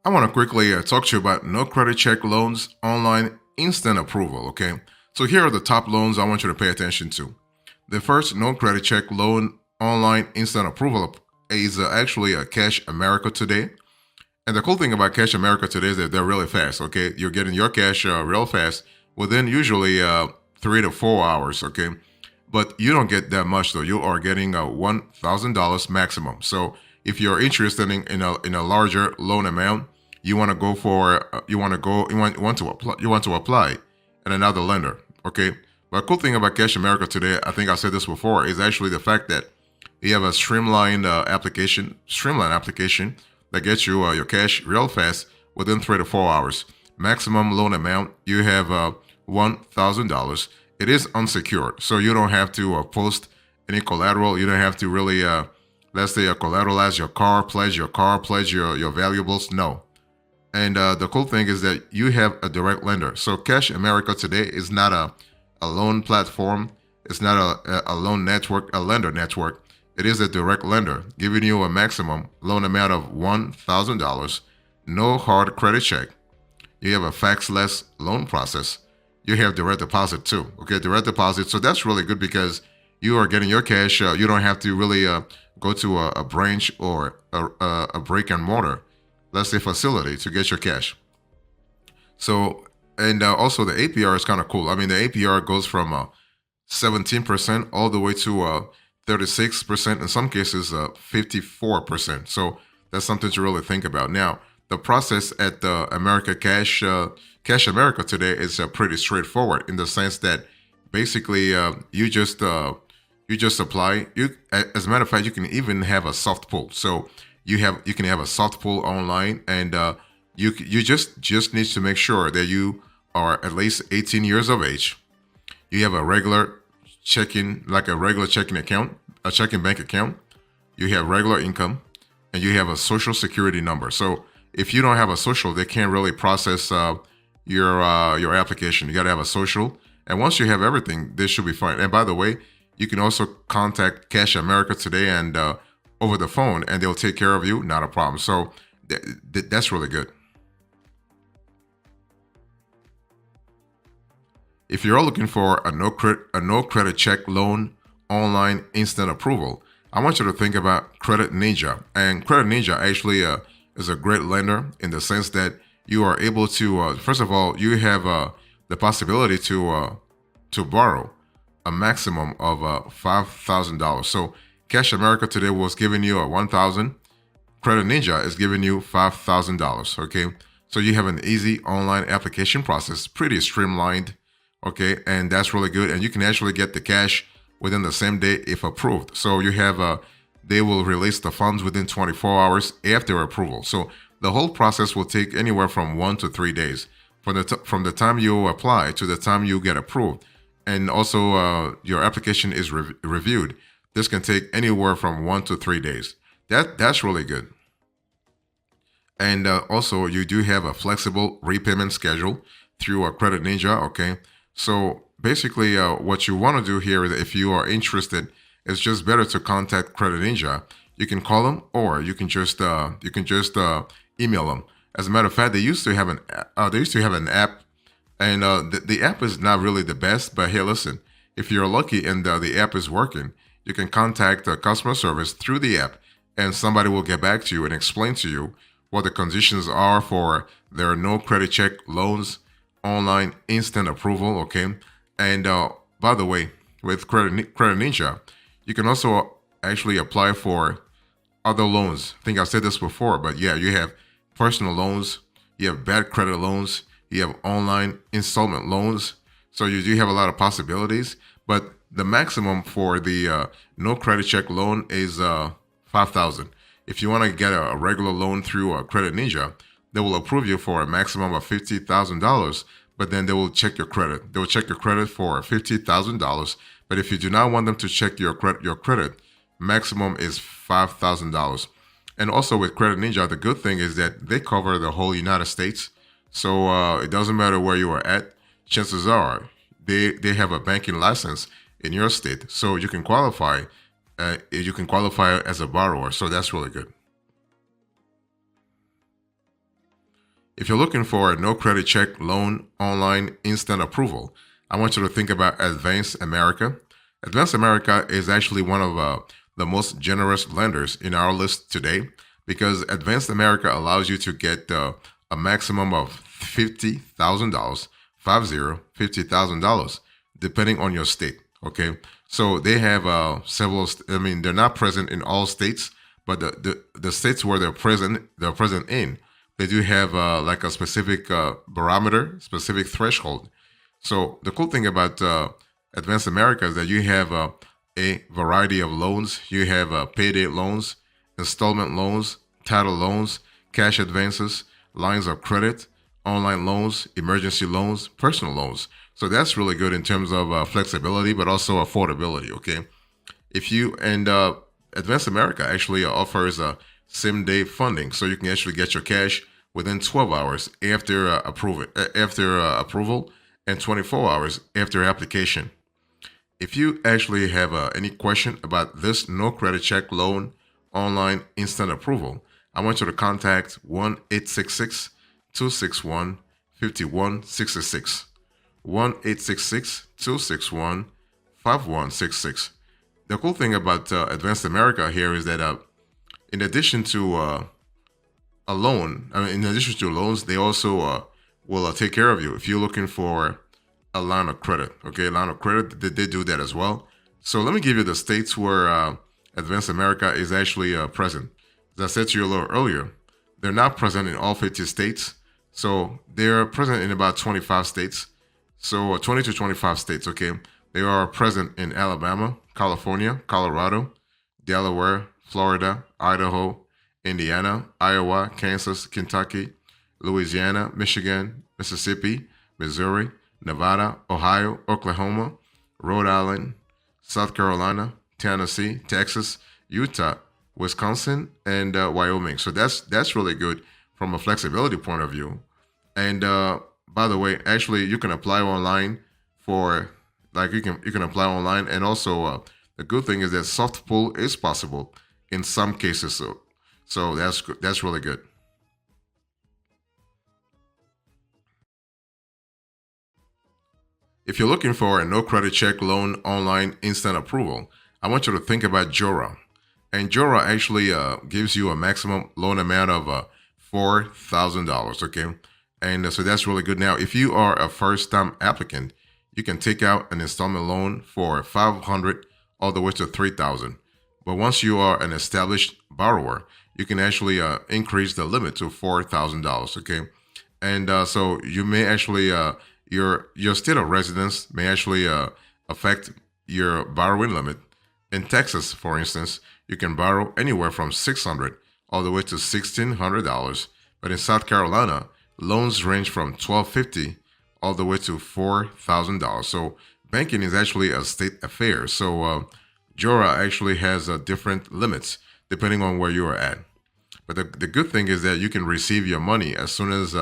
I want to quickly talk to you about no credit check loans, online instant approval. Okay. So here are the top loans I want you to pay attention to. The first no credit check loan, online instant approval is actually a Cash America Today. And the cool thing about Cash America Today is that they're really fast. Okay. You're getting your cash real fast within usually 3 to 4 hours. Okay. But you don't get that much though. You are getting a $1,000 maximum. So if you're interested in a larger loan amount, you want to go for you want to go you want to apply at another lender. Okay. But cool thing about Cash America Today, I think I said this before, is actually the fact that you have a streamlined application that gets you your cash real fast within 3 to 4 hours. Maximum loan amount you have $1,000. It is unsecured, so you don't have to post any collateral. You don't have to really, let's say, collateralize your car, pledge your valuables. No. And the cool thing is that you have a direct lender. So Cash America Today is not a loan platform. It's not a loan network, a lender network. It is a direct lender giving you a maximum loan amount of $1,000. No hard credit check. You have a faxless loan process. You have direct deposit too. Okay, direct deposit. So that's really good because you are getting your cash. You don't have to really go to a branch or a brick and mortar, let's say, facility to get your cash. So, and also the APR is kind of cool. I mean, the APR goes from 17% all the way to 36%, in some cases 54%. So that's something to really think about. Now, the process at Cash America Today is pretty straightforward in the sense that basically you just apply. As a matter of fact, you can even have a soft pull. So you can have a soft pull online, and you just need to make sure that you are at least 18 years of age. You have a regular checking account, a checking bank account. You have regular income, and you have a social security number. So if you don't have a social, they can't really process your application. You got to have a social, and once you have everything, this should be fine. And by the way, you can also contact Cash America Today and over the phone, and they'll take care of you. Not a problem. So that's really good. If you're looking for a no credit check loan, online instant approval, I want you to think about Credit Ninja. And Credit Ninja actually is a great lender in the sense that you are able to, first of all, you have the possibility to borrow a maximum of $5,000. So Cash America Today was giving you a 1,000. Credit Ninja is giving you $5,000. Okay, so you have an easy online application process, pretty streamlined. Okay, and that's really good. And you can actually get the cash within the same day if approved. So you have they will release the funds within 24 hours after approval. So the whole process will take anywhere from 1 to 3 days from the time you apply to the time you get approved. And also your application is reviewed. This can take anywhere from 1 to 3 days. That's really good. And also you do have a flexible repayment schedule through a Credit Ninja. Okay, so basically what you want to do here is, if you are interested, it's just better to contact Credit Ninja. You can call them, or you can just email them. As a matter of fact, they used to have an app, and the app is not really the best. But hey, listen, if you're lucky and the app is working, you can contact customer service through the app, and somebody will get back to you and explain to you what the conditions are for their no credit check loans, online instant approval. Okay, and by the way, with Credit Ninja, you can also actually apply for other loans. I think I said this before, but yeah, you have personal loans, you have bad credit loans, you have online installment loans. So you do have a lot of possibilities, but the maximum for the no credit check loan is 5,000. If you want to get a regular loan through a Credit Ninja, they will approve you for a maximum of $50,000, but then they will check your credit. They will check your credit for $50,000. But if you do not want them to check your credit, maximum is $5,000. And also with Credit Ninja, the good thing is that they cover the whole United States. So it doesn't matter where you are at. Chances are they have a banking license in your state, so you can qualify. You can qualify as a borrower. So that's really good. If you're looking for a no credit check loan online instant approval, I want you to think about Advance America. Advance America is actually one of the most generous lenders in our list today because Advance America allows you to get a maximum of $50,000, $50,000, depending on your state. Okay, so they have several. I mean, they're not present in all states, but the states where they're present in, they do have like a specific barometer, specific threshold. So the cool thing about Advance America is that you have a variety of loans. You have payday loans, installment loans, title loans, cash advances, lines of credit, online loans, emergency loans, personal loans. So that's really good in terms of flexibility, but also affordability. Okay, if you and Advance America actually offers a same-day funding, so you can actually get your cash within 12 hours after approval, and 24 hours after application. If you actually have any question about this no credit check loan online instant approval, I want you to contact 1-866-261-5166. 1-866-261-5166. The cool thing about Advanced America here is that in addition to a loan, in addition to loans, they also will take care of you if you're looking for a line of credit. Okay, line of credit, they do that as well. So let me give you the states where Advanced America is actually present. As I said to you a little earlier, they're not present in all 50 states. So they're present in about 25 states. So 20 to 25 states, okay? They are present in Alabama, California, Colorado, Delaware, Florida, Idaho, Indiana, Iowa, Kansas, Kentucky, Louisiana, Michigan, Mississippi, Missouri, Nevada, Ohio, Oklahoma, Rhode Island, South Carolina, Tennessee, Texas, Utah, Wisconsin, and Wyoming. So that's really good from a flexibility point of view. And by the way, actually, you can apply online for you can apply online, and also the good thing is that soft pull is possible in some cases. So that's really good. If you're looking for a no credit check loan online instant approval, I want you to think about Jora. And Jora actually gives you a maximum loan amount of $4,000. Okay, and so that's really good. Now, if you are a first-time applicant, you can take out an installment loan for 500 all the way to 3,000. But once you are an established borrower, you can actually increase the limit to $4,000. Okay, and so you may actually your state of residence may actually affect your borrowing limit. In Texas, for instance, you can borrow anywhere from $600 all the way to $1,600. But in South Carolina, loans range from $1,250 all the way to $4,000. So banking is actually a state affair. So Jora actually has different limits depending on where you are at. But the good thing is that you can receive your money as soon as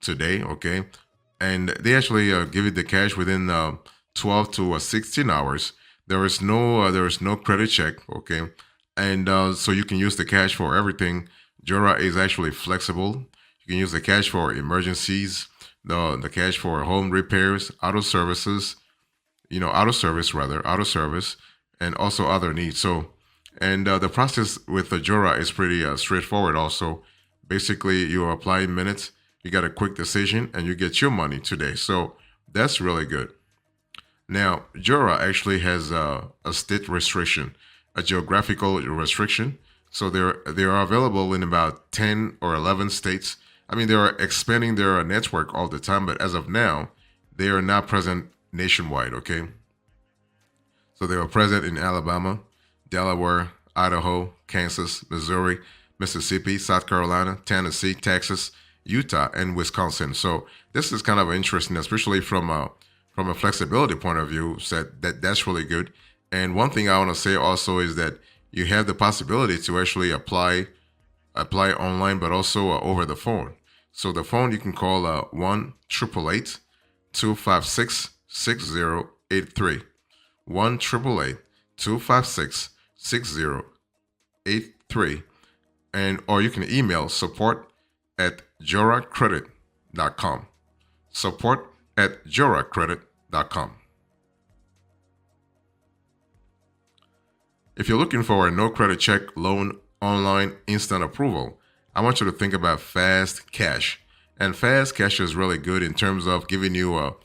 today, okay? And they actually give you the cash within 12 to 16 hours. There is no credit check, okay? And so you can use the cash for everything. Jora is actually flexible. You can use the cash for emergencies, the cash for home repairs, auto service, and also other needs. So, and the process with the Jora is pretty straightforward. Also, basically, you apply in minutes, you got a quick decision, and you get your money today. So that's really good. Now, Jora actually has a state restriction, a geographical restriction. So they are available in about 10 or 11 states. I mean, they are expanding their network all the time, but as of now, they are not present nationwide, okay? So they are present in Alabama, Delaware, Idaho, Kansas, Missouri, Mississippi, South Carolina, Tennessee, Texas, Utah, and Wisconsin. So this is kind of interesting, especially from a flexibility point of view. So that's really good. And one thing I want to say also is that you have the possibility to actually apply online, but also over the phone. So the phone you can call 1-888-256-6083. 1-888-256-6083. And or you can email support at joracredit.com. joracredit.com. Support@joracredit.com. If you're looking for a no credit check loan online instant approval, I want you to think about Fast Cash. And Fast Cash is really good in terms of giving you a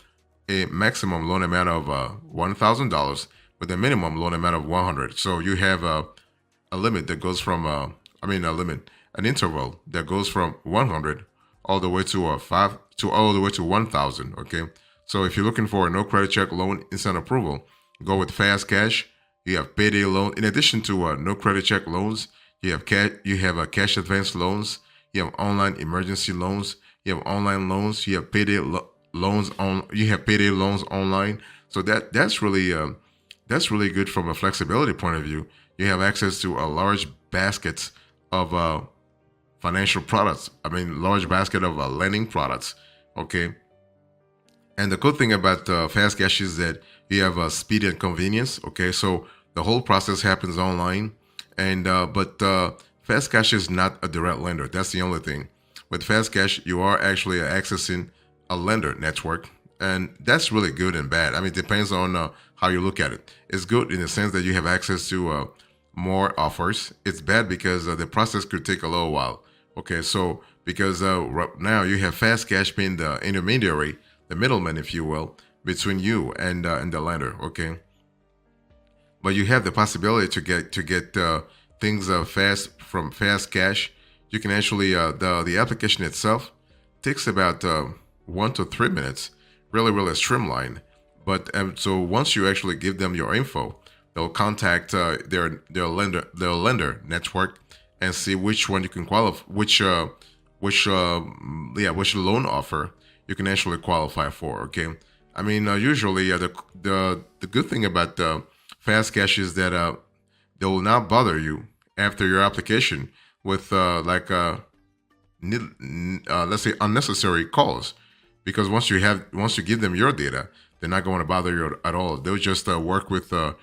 maximum loan amount of $1,000 with a minimum loan amount of 100. So you have a limit that goes from an interval that goes from 100 all the way to all the way to 1,000. Okay, so if you're looking for a no credit check loan instant approval, go with Fast Cash. You have payday loan. In addition to no credit check loans, you have cash advance loans. You have online emergency loans. You have online loans. You have payday loans on. You have payday loans online. So that's really good from a flexibility point of view. You have access to a large basket of financial products. Large basket of lending products. Okay. And the good thing about Fast Cash is that you have speed and convenience. Okay, so the whole process happens online, and but Fast Cash is not a direct lender. That's the only thing. With Fast Cash, you are actually accessing a lender network, and that's really good and bad. It depends on how you look at it. It's good in the sense that you have access to more offers. It's bad because the process could take a little while. Okay, so because right now you have Fast Cash being the intermediary, the middleman, if you will, between you and the lender. Okay, but you have the possibility to get things fast from Fast Cash. You can actually the application itself takes about 1 to 3 minutes. Really streamlined. But so once you actually give them your info, they'll contact their lender network and see which one you can qualify, which loan offer you can actually qualify for. Okay, usually the good thing about Fast Cash is that they will not bother you after your application with let's say unnecessary calls, because once you give them your data, they're not going to bother you at all. They'll just work within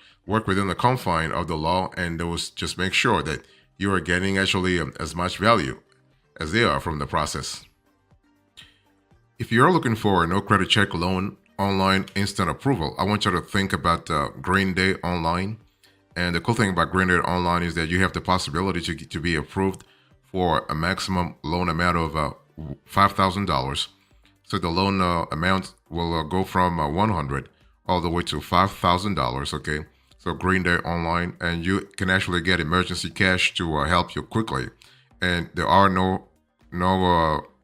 the confine of the law, and they will just make sure that you are getting actually as much value as they are from the process. If you're looking for a no credit check loan online instant approval, I want you to think about Green Day Online. And the cool thing about Green Day Online is that you have the possibility to be approved for a maximum loan amount of $5,000. So the loan amount will go from 100 all the way to $5,000. Okay, so Green Day Online, and you can actually get emergency cash to help you quickly. And there are no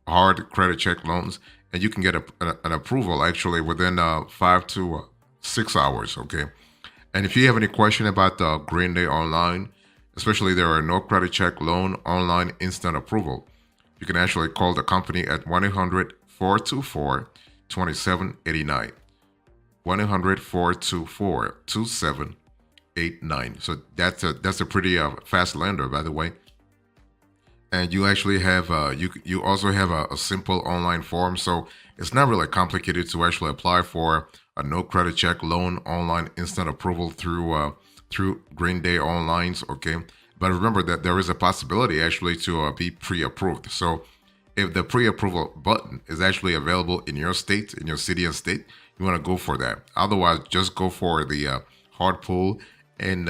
hard credit check loans, and you can get an approval actually within 5 to 6 hours. Okay, and if you have any question about Green Day Online, especially there are no credit check loan online instant approval, you can actually call the company at 1-800-424-2789. 1-800-424-2789. So that's a pretty fast lender, by the way. And you actually have you also have a simple online form, so it's not really complicated to actually apply for a no credit check loan online instant approval through Green Day Online's. Okay, but remember that there is a possibility actually to be pre-approved. So if the pre-approval button is actually available in your state, in your city and state, you want to go for that. Otherwise, just go for the hard pull, and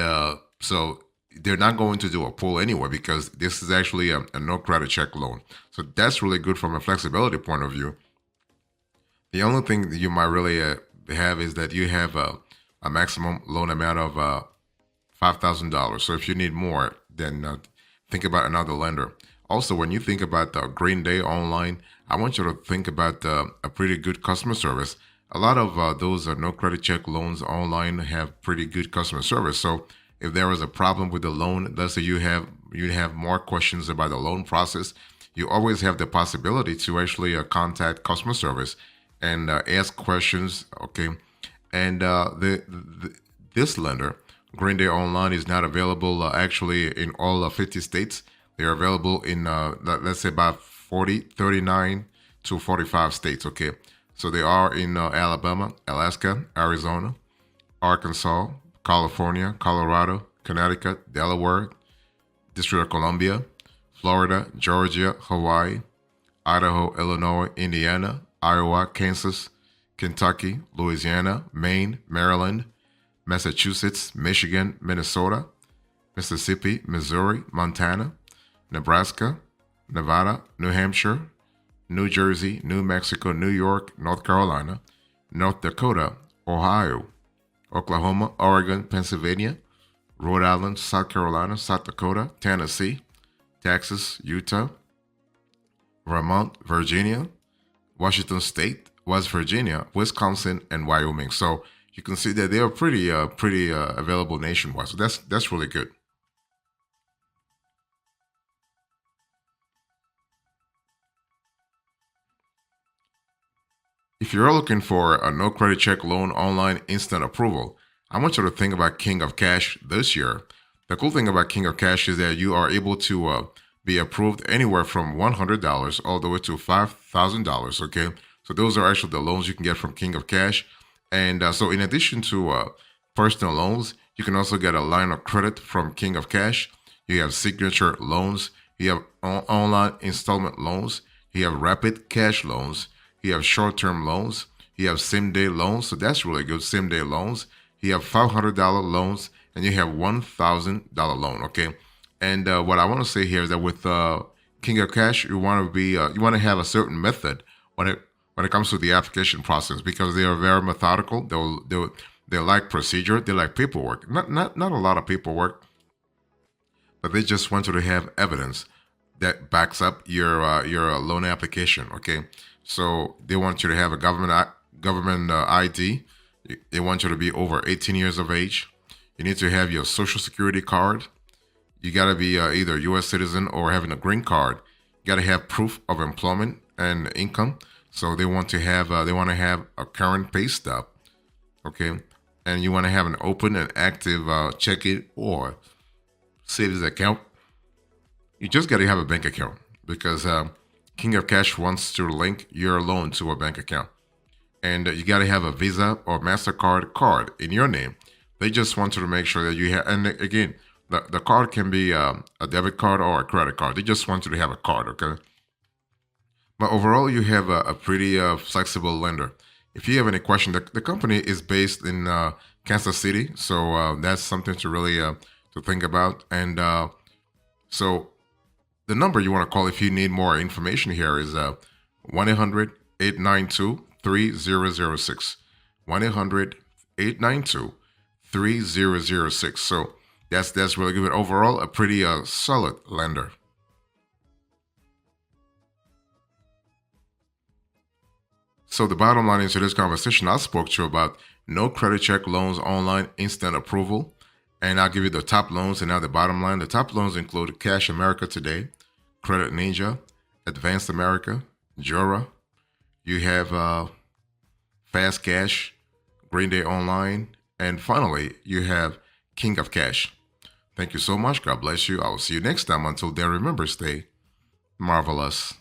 so they're not going to do a pull anyway, because this is actually a no credit check loan. So that's really good from a flexibility point of view. The only thing that you might really have is that you have a maximum loan amount of $5,000. So if you need more, then think about another lender. Also, when you think about Green Day Online, I want you to think about a pretty good customer service. A lot of those no credit check loans online have pretty good customer service. So if there is a problem with the loan, let's say you have more questions about the loan process, you always have the possibility to actually contact customer service and ask questions. Okay, and this lender, Green Day Online, is not available actually in all 50 states. They are available in let's say about 39 to 45 states. Okay, so they are in Alabama, Alaska, Arizona, Arkansas, California, Colorado, Connecticut, Delaware, District of Columbia, Florida, Georgia, Hawaii, Idaho, Illinois, Indiana, Iowa, Kansas, Kentucky, Louisiana, Maine, Maryland, Massachusetts, Michigan, Minnesota, Mississippi, Missouri, Montana, Nebraska, Nevada, New Hampshire, New Jersey, New Mexico, New York, North Carolina, North Dakota, Ohio, Oklahoma, Oregon, Pennsylvania, Rhode Island, South Carolina, South Dakota, Tennessee, Texas, Utah, Vermont, Virginia, Washington State, West Virginia, Wisconsin, and Wyoming. So you can see that they are pretty available nationwide. So that's really good. If you're looking for a no credit check loan online instant approval, I want you to think about King of Cash this year. The cool thing about King of Cash is that you are able to be approved anywhere from $100 all the way to $5,000. Okay, so those are actually the loans you can get from King of Cash. And so, in addition to personal loans, you can also get a line of credit from King of Cash. You have signature loans. You have online installment loans. You have rapid cash loans. You have short-term loans. You have same-day loans. So that's really good. Same-day loans. You have $500 loans, and you have $1,000 loan. Okay. And what I want to say here is that with King of Cash, you want to have a certain method when it comes to the application process because they are very methodical. They like procedure. They like paperwork. Not a lot of paperwork, but they just want you to have evidence that backs up your loan application. Okay, so they want you to have a government ID. They want you to be over 18 years of age. You need to have your social security card. You got to be either a U.S. citizen or having a green card. You got to have proof of employment and income. So they want to have a current pay stub, okay, and you want to have an open and active checking or savings account. You just got to have a bank account because King of Cash wants to link your loan to a bank account, and you got to have a Visa or Mastercard card in your name. They just want you to make sure that you have, and again, the card can be a debit card or a credit card. They just want you to have a card, okay. But overall, you have a pretty flexible lender. If you have any question, the company is based in Kansas City, so that's something to really to think about. And so the number you want to call if you need more information here is 1-800-892-3006. 1-800-892-3006. So that's really good. But overall, a pretty solid lender. So the bottom line is to this conversation, I spoke to you about no credit check loans online instant approval. And I'll give you the top loans and now the bottom line. The top loans include Cash America Today, Credit Ninja, Advanced America, Jura. You have Fast Cash, Green Day Online. And finally, you have King of Cash. Thank you so much. God bless you. I will see you next time. Until then, remember, stay marvelous.